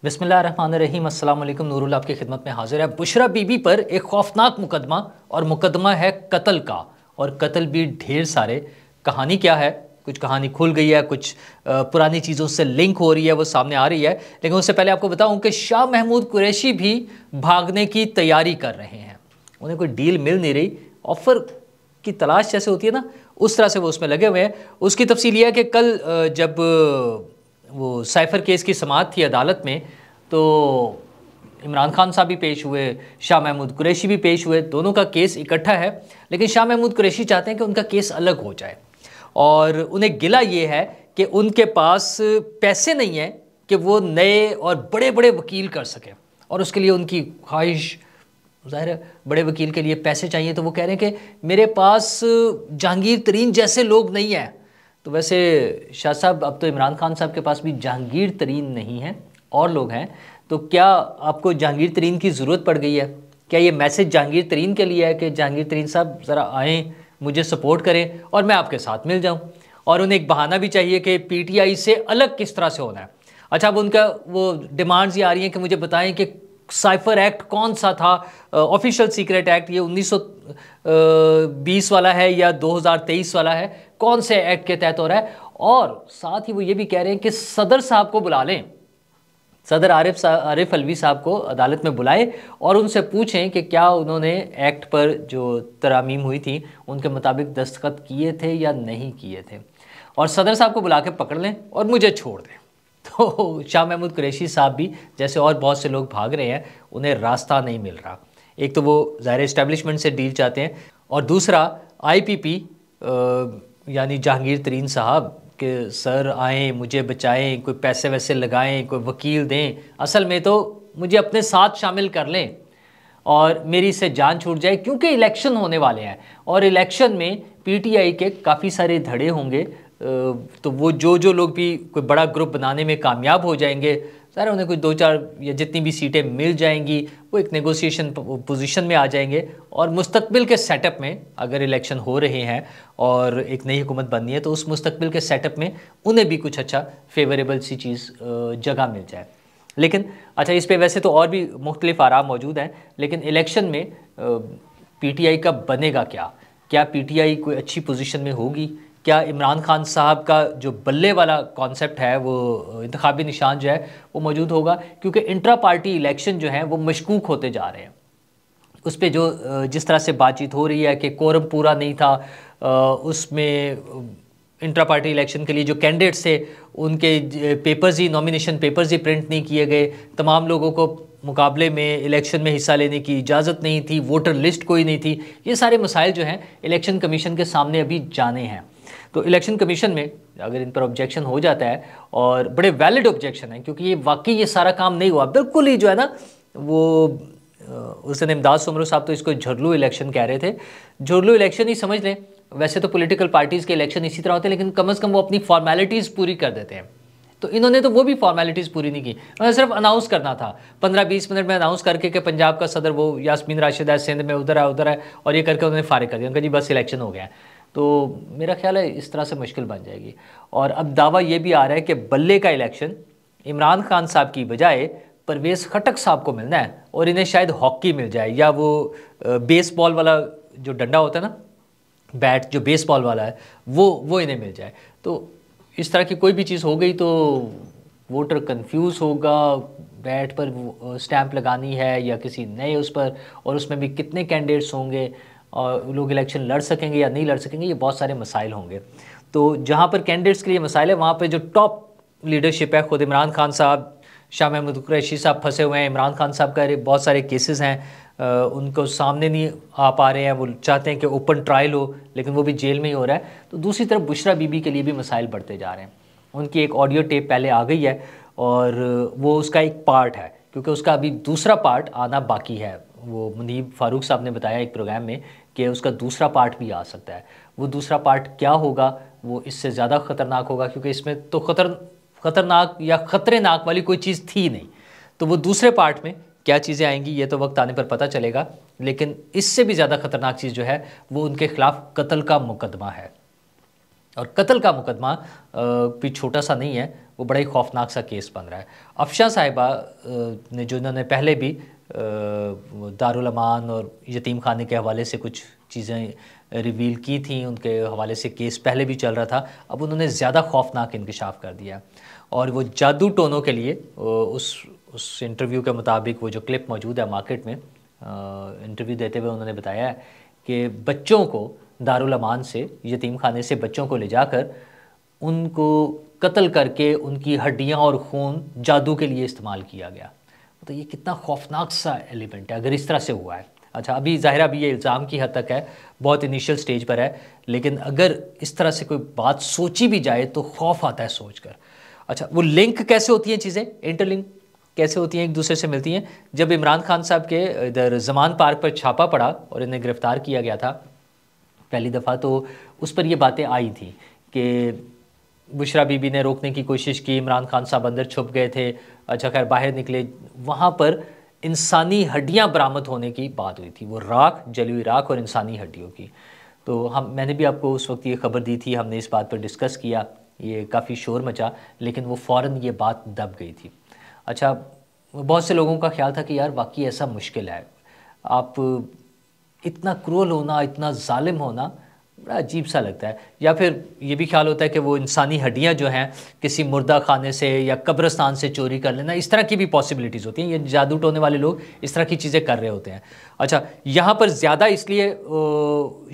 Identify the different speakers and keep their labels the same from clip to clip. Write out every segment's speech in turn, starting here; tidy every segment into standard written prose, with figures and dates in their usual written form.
Speaker 1: बिस्मिल्लाहिर्रहमानिर्रहीम, अस्सलाम वालेकुम। नूरुल आपकी खिदमत में हाजिर है। बुशरा बीबी पर एक खौफनाक मुकदमा, और मुकदमा है कत्ल का, और कत्ल भी ढेर सारे। कहानी क्या है, कुछ कहानी खुल गई है, कुछ पुरानी चीज़ों से लिंक हो रही है, वो सामने आ रही है। लेकिन उससे पहले आपको बताऊं कि शाह महमूद कुरैशी भी भागने की तैयारी कर रहे हैं। उन्हें कोई डील मिल नहीं रही, ऑफर की तलाश जैसे होती है ना, उस तरह से वो उसमें लगे हुए हैं। उसकी तफसील यह है कि कल जब वो साइफर केस की समाअत थी अदालत में, तो इमरान खान साहब भी पेश हुए, शाह महमूद कुरैशी भी पेश हुए। दोनों का केस इकट्ठा है, लेकिन शाह महमूद कुरैशी चाहते हैं कि उनका केस अलग हो जाए, और उन्हें गिला ये है कि उनके पास पैसे नहीं हैं कि वो नए और बड़े बड़े वकील कर सकें, और उसके लिए उनकी ख्वाहिश ज़ाहिर है, बड़े वकील के लिए पैसे चाहिए। तो वो कह रहे हैं कि मेरे पास जहांगीर तरीन जैसे लोग नहीं हैं। तो वैसे शाह साहब, अब तो इमरान खान साहब के पास भी जहांगीर तरीन नहीं है, और लोग हैं। तो क्या आपको जहांगीर तरीन की ज़रूरत पड़ गई है? क्या ये मैसेज जहांगीर तरीन के लिए है कि जहांगीर तरीन साहब ज़रा आएँ, मुझे सपोर्ट करें और मैं आपके साथ मिल जाऊँ? और उन्हें एक बहाना भी चाहिए कि पीटीआई से अलग किस तरह से होना है। अच्छा, अब उनका वो डिमांड्स ये आ रही हैं कि मुझे बताएं कि साइफर एक्ट कौन सा था, ऑफिशियल सीक्रेट एक्ट ये 1920 वाला है या 2023 वाला है, कौन से एक्ट के तहत हो रहा है? और साथ ही वो ये भी कह रहे हैं कि सदर साहब को बुला लें, सदर आरिफ अलवी साहब को अदालत में बुलाएं और उनसे पूछें कि क्या उन्होंने एक्ट पर जो तरामीम हुई थी उनके मुताबिक दस्तखत किए थे या नहीं किए थे, और सदर साहब को बुला के पकड़ लें और मुझे छोड़ दें। तो शाह महमूद कुरैशी साहब भी, जैसे और बहुत से लोग भाग रहे हैं, उन्हें रास्ता नहीं मिल रहा। एक तो वो ज़ाहिर इस्टेब्लिशमेंट से डील चाहते हैं, और दूसरा आईपीपी यानी जहांगीर तरीन साहब कि सर आएँ, मुझे बचाएं, कोई पैसे वैसे लगाएं, कोई वकील दें। असल में तो मुझे अपने साथ शामिल कर लें और मेरी इससे जान छूट जाए, क्योंकि इलेक्शन होने वाले हैं, और इलेक्शन में पीटीआई के काफ़ी सारे धड़े होंगे। तो वो जो लोग भी कोई बड़ा ग्रुप बनाने में कामयाब हो जाएंगे, सारे उन्हें कोई 2-4 या जितनी भी सीटें मिल जाएंगी, वो एक नेगोशिएशन पोजीशन में आ जाएंगे। और मुस्तकबिल के सेटअप में अगर इलेक्शन हो रहे हैं और एक नई हुकूमत बननी है, तो उस मुस्तकबिल के सेटअप में उन्हें भी कुछ अच्छा फेवरेबल सी चीज़ जगह मिल जाए। लेकिन अच्छा, इस पे वैसे तो और भी मुख्तलिफ आराम मौजूद हैं, लेकिन इलेक्शन में पीटीआई का बनेगा क्या पीटीआई कोई अच्छी पोजीशन में होगी? क्या इमरान खान साहब का जो बल्ले वाला कॉन्सेप्ट है, वो इंतखाबी निशान जो है वो मौजूद होगा? क्योंकि इंट्रा पार्टी इलेक्शन जो है वो मशकूक होते जा रहे हैं। उस पर जो जिस तरह से बातचीत हो रही है कि कोरम पूरा नहीं था, उसमें इंट्रा पार्टी इलेक्शन के लिए जो कैंडिडेट्स थे उनके पेपर्स ही, नॉमिनेशन पेपर्स ही प्रिंट नहीं किए गए, तमाम लोगों को मुकाबले में इलेक्शन में हिस्सा लेने की इजाज़त नहीं थी, वोटर लिस्ट कोई नहीं थी। ये सारे मसाइल जो हैं इलेक्शन कमीशन के सामने अभी जाने हैं। तो इलेक्शन कमीशन में अगर इन पर ऑब्जेक्शन हो जाता है, और बड़े वैलिड ऑब्जेक्शन है, क्योंकि ये वाकई ये सारा काम नहीं हुआ बिल्कुल ही, जो है ना वो उस दिन इमदाद सुमरो साहब तो इसको झुरलू इलेक्शन कह रहे थे। झुरलू इलेक्शन ही समझ लें। वैसे तो पॉलिटिकल पार्टीज़ के इलेक्शन इसी तरह होते हैं, लेकिन कम अज़ कम वो अपनी फॉर्मेलिटीज़ पूरी कर देते हैं। तो इन्होंने तो वो भी फॉर्मेलिटीज़ पूरी नहीं की, उन्हें सिर्फ अनाउंस करना था 15-20 मिनट में अनाउंस करके कि पंजाब का सदर वो यास्मीन राशिद है, सिंध में उधर है, और ये करके उन्होंने फारिग कर दिया, उनका जी बस इलेक्शन हो गया। तो मेरा ख्याल है इस तरह से मुश्किल बन जाएगी। और अब दावा ये भी आ रहा है कि बल्ले का इलेक्शन इमरान खान साहब की बजाय परवेज़ खटक साहब को मिलना है, और इन्हें शायद हॉकी मिल जाए, या वो बेसबॉल वाला जो डंडा होता है ना, बैट जो बेसबॉल वाला है, वो इन्हें मिल जाए। तो इस तरह की कोई भी चीज़ हो गई तो वोटर कंफ्यूज होगा, बैट पर स्टैंप लगानी है या किसी नए उस पर, और उसमें भी कितने कैंडिडेट्स होंगे, और लोग इलेक्शन लड़ सकेंगे या नहीं लड़ सकेंगे, ये बहुत सारे मसाइल होंगे। तो जहाँ पर कैंडिडेट्स के लिए मसाइल है, वहाँ पर जो टॉप लीडरशिप है, ख़ुद इमरान खान साहब, शाह महमूद कुरैशी साहब फंसे हुए हैं। इमरान खान साहब का बहुत सारे केसेस हैं, उनको सामने नहीं आ पा रहे हैं। वो चाहते हैं कि ओपन ट्रायल हो, लेकिन वो भी जेल में ही हो रहा है। तो दूसरी तरफ बुशरा बीबी के लिए भी मसाइल बढ़ते जा रहे हैं। उनकी एक ऑडियो टेप पहले आ गई है, और वो उसका एक पार्ट है, क्योंकि उसका अभी दूसरा पार्ट आना बाकी है। वो मुनीब फ़ारूक साहब ने बताया एक प्रोग्राम में कि उसका दूसरा पार्ट भी आ सकता है। वो दूसरा पार्ट क्या होगा, वो इससे ज़्यादा ख़तरनाक होगा, क्योंकि इसमें तो ख़तरनाक या ख़तरनाक वाली कोई चीज़ थी नहीं। तो वो दूसरे पार्ट में क्या चीज़ें आएंगी ये तो वक्त आने पर पता चलेगा। लेकिन इससे भी ज़्यादा ख़तरनाक चीज़ जो है वो उनके ख़िलाफ़ कत्ल का मुकदमा है। और कत्ल का मुकदमा भी छोटा सा नहीं है, वो बड़ा ही खौफनाक सा केस बन रहा है। अफशा साहिबा ने जो इन्होंने पहले भी दारुल अमान और यतीम खाने के हवाले से कुछ चीज़ें रिवील की थी, उनके हवाले से केस पहले भी चल रहा था, अब उन्होंने ज़्यादा खौफनाक इंकशाफ कर दिया। और वो जादू टोनों के लिए उस इंटरव्यू के मुताबिक वो जो क्लिप मौजूद है मार्केट में, इंटरव्यू देते हुए उन्होंने बताया है कि बच्चों को दारुल अमान से, यतीम खाने से बच्चों को ले जाकर उनको कत्ल करके उनकी हड्डियां और खून जादू के लिए इस्तेमाल किया गया। तो ये कितना खौफनाक सा एलिमेंट है अगर इस तरह से हुआ है। अच्छा, अभी ज़ाहिर अभी ये इल्ज़ाम की हद तक है, बहुत इनिशियल स्टेज पर है, लेकिन अगर इस तरह से कोई बात सोची भी जाए तो खौफ आता है सोचकर। अच्छा, वो लिंक कैसे होती हैं चीज़ें, इंटरलिंक कैसे होती हैं, एक दूसरे से मिलती हैं। जब इमरान खान साहब के इधर ज़मान पार्क पर छापा पड़ा और इन्हें गिरफ़्तार किया गया था पहली दफ़ा, तो उस पर ये बातें आई थी कि बुशरा बीबी ने रोकने की कोशिश की, इमरान खान साहब अंदर छुप गए थे। अच्छा, खैर बाहर निकले, वहाँ पर इंसानी हड्डियाँ बरामद होने की बात हुई थी, वो राख, जली हुई राख और इंसानी हड्डियों की। तो मैंने भी आपको उस वक्त ये खबर दी थी, हमने इस बात पर डिस्कस किया, ये काफ़ी शोर मचा, लेकिन वो फ़ौरन ये बात दब गई थी। अच्छा, बहुत से लोगों का ख्याल था कि यार वाकई ऐसा मुश्किल है, आप इतना क्रूअल होना, इतना जालिम होना बड़ा अजीब सा लगता है। या फिर ये भी ख्याल होता है कि वो इंसानी हड्डियां जो हैं किसी मुर्दा खाने से या कब्रिस्तान से चोरी कर लेना, इस तरह की भी पॉसिबिलिटीज़ होती हैं। ये जादू टोने वाले लोग इस तरह की चीज़ें कर रहे होते हैं। अच्छा, यहाँ पर ज़्यादा इसलिए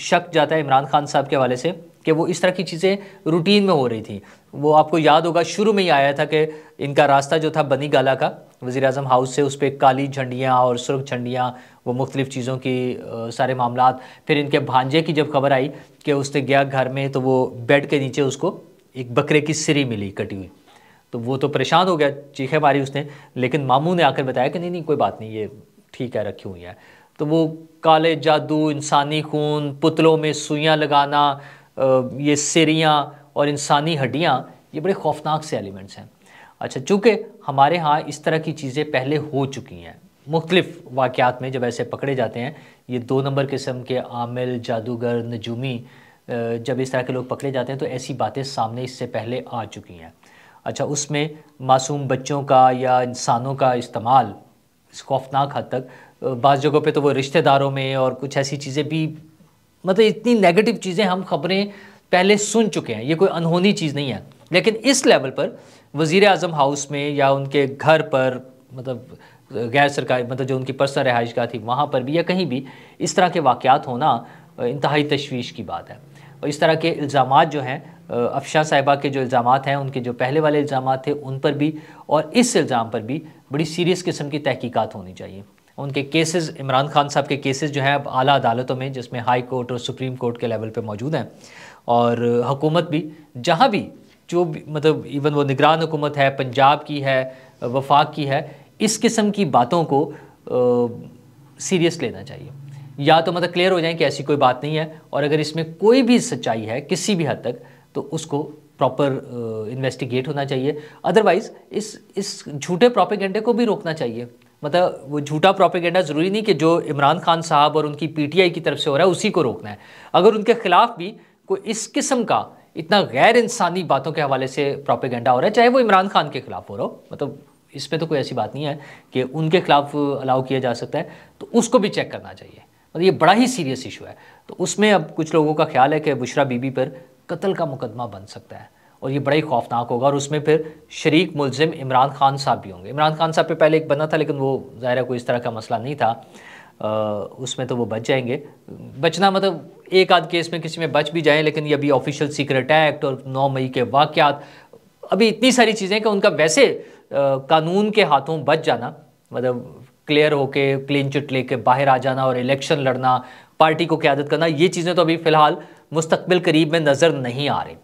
Speaker 1: शक जाता है इमरान खान साहब के हवाले से कि वो इस तरह की चीज़ें रूटीन में हो रही थी। वो आपको याद होगा शुरू में ही आया था कि इनका रास्ता जो था बनी गाला का वज़ीर आज़म हाउस से, उस पर काली झंडियाँ और सुर्ख झंडियाँ, वो मुख्तलिफ़ चीज़ों की सारे मामलात। फिर इनके भांजे की जब खबर आई कि उसने गया घर में तो वो बेड के नीचे उसको एक बकरे की सिरी मिली कटी हुई, तो वो तो परेशान हो गया, चीखें मारी उसने, लेकिन मामू ने आकर बताया कि नहीं नहीं कोई बात नहीं, ये ठीक है, रखी हुई है। तो वो काले जादू, इंसानी खून, पुतलों में सुइयाँ लगाना, ये सिरियाँ और इंसानी हड्डियाँ, ये बड़े खौफनाक से एलिमेंट्स हैं। अच्छा, चूँकि हमारे यहाँ इस तरह की चीज़ें पहले हो चुकी हैं मुख्तलिफ़ वाक़यात में, जब ऐसे पकड़े जाते हैं ये 2 नंबर किस्म के आमिल, जादूगर, नजूमी, जब इस तरह के लोग पकड़े जाते हैं तो ऐसी बातें सामने इससे पहले आ चुकी हैं। अच्छा, उसमें मासूम बच्चों का या इंसानों का इस्तेमाल इस खौफनाक हद तक, बाज़ जगहों पे तो वो रिश्तेदारों में और कुछ ऐसी चीज़ें भी, मतलब इतनी नेगेटिव चीज़ें हम खबरें पहले सुन चुके हैं, ये कोई अनहोनी चीज़ नहीं है। लेकिन इस लेवल पर वज़ीर आज़म हाउस में या उनके घर पर, मतलब गैर सरकारी, मतलब जो उनकी पर्सनल रहाइशगाह थी वहाँ पर भी या कहीं भी इस तरह के वाक़यात होना इंतहाई तशवीश की बात है। और इस तरह के इल्ज़ामात जो हैं, अफशा साहिबा के जो इल्ज़ामात हैं, उनके जो पहले वाले इल्ज़ामात थे उन पर भी और इस इल्ज़ाम पर भी बड़ी सीरियस किस्म की तहकीकात होनी चाहिए। उनके केसेस, इमरान खान साहब के केसेस जो हैं अब आला अदालतों में, जिसमें हाई कोर्ट और सुप्रीम कोर्ट के लेवल पे मौजूद हैं, और हुकूमत भी जहाँ भी जो भी, मतलब इवन वो निगरान हुकूमत है, पंजाब की है, वफाक की है, इस किस्म की बातों को सीरियस लेना चाहिए। या तो मतलब क्लियर हो जाए कि ऐसी कोई बात नहीं है, और अगर इसमें कोई भी सच्चाई है किसी भी हद तक तो उसको प्रॉपर इन्वेस्टिगेट होना चाहिए। अदरवाइज़ इस झूठे प्रोपेगेंडे को भी रोकना चाहिए। मतलब वो झूठा प्रोपेगेंडा ज़रूरी नहीं कि जो इमरान खान साहब और उनकी पीटीआई की तरफ से हो रहा है उसी को रोकना है। अगर उनके ख़िलाफ़ भी कोई इस किस्म का इतना गैर इंसानी बातों के हवाले से प्रोपेगेंडा हो रहा है, चाहे वो इमरान खान के ख़िलाफ़ हो रहा हो, मतलब इसमें तो कोई ऐसी बात नहीं है कि उनके खिलाफ अलाउ किया जा सकता है, तो उसको भी चेक करना चाहिए। मतलब ये बड़ा ही सीरियस इशू है। तो उसमें अब कुछ लोगों का ख्याल है कि बुशरा बीबी पर कत्ल का मुकदमा बन सकता है और ये बड़ा ही खौफनाक होगा, और उसमें फिर शरीक मुलजिम इमरान खान साहब भी होंगे। इमरान खान साहब पे पहले एक बना था, लेकिन वो ज़ाहिर है कोई इस तरह का मसला नहीं था, उसमें तो वो बच जाएंगे। बचना मतलब एक आध केस में किसी में बच भी जाएँ, लेकिन ये अभी ऑफिशियल सीक्रेट एक्ट और 9 मई के वाक़यात, अभी इतनी सारी चीज़ें कि उनका वैसे कानून के हाथों बच जाना, मतलब क्लियर होके क्लीन चिट लेके बाहर आ जाना और इलेक्शन लड़ना, पार्टी को क़यादत करना, ये चीज़ें तो अभी फ़िलहाल मुस्तकबिल करीब में नज़र नहीं आ रही।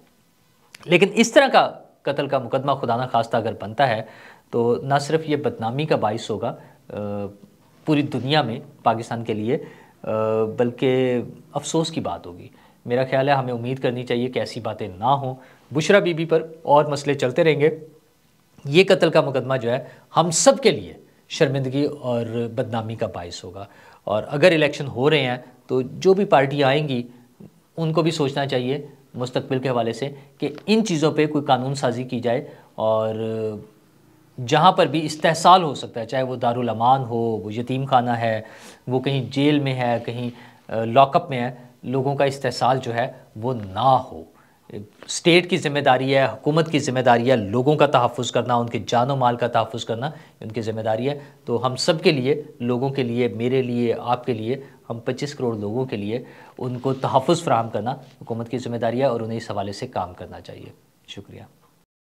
Speaker 1: लेकिन इस तरह का कत्ल का मुकदमा खुदा न खास्ता अगर बनता है तो न सिर्फ ये बदनामी का बाइस होगा पूरी दुनिया में पाकिस्तान के लिए, बल्कि अफसोस की बात होगी। मेरा ख्याल है हमें उम्मीद करनी चाहिए कि ऐसी बातें ना हों। बुशरा बीबी पर और मसले चलते रहेंगे। ये कत्ल का मुकदमा जो है हम सब के लिए शर्मिंदगी और बदनामी का बाइस होगा। और अगर इलेक्शन हो रहे हैं तो जो भी पार्टियाँ आएंगी उनको भी सोचना चाहिए मुस्तकबिल के हवाले से कि इन चीज़ों पे कोई कानून साजी की जाए और जहाँ पर भी इस्तेहसाल हो सकता है, चाहे वो दारुल अमान हो, वो यतीम खाना है, वो कहीं जेल में है, कहीं लॉकअप में है, लोगों का इस्तेहसाल जो है वो ना हो। स्टेट की ज़िम्मेदारी है, हुकूमत की ज़िम्मेदारी है, लोगों का तहफ़्फ़ुज़ करना, उनके जान और माल का तहफ़्फ़ुज़ करना उनकी ज़िम्मेदारी है। तो हम सब के लिए, लोगों के लिए, मेरे लिए, आपके लिए, हम 25 करोड़ लोगों के लिए उनको तहफ़्फ़ुज़ फ़राहम करना हुकूमत की ज़िम्मेदारी है और उन्हें इस हवाले से काम करना चाहिए। शुक्रिया।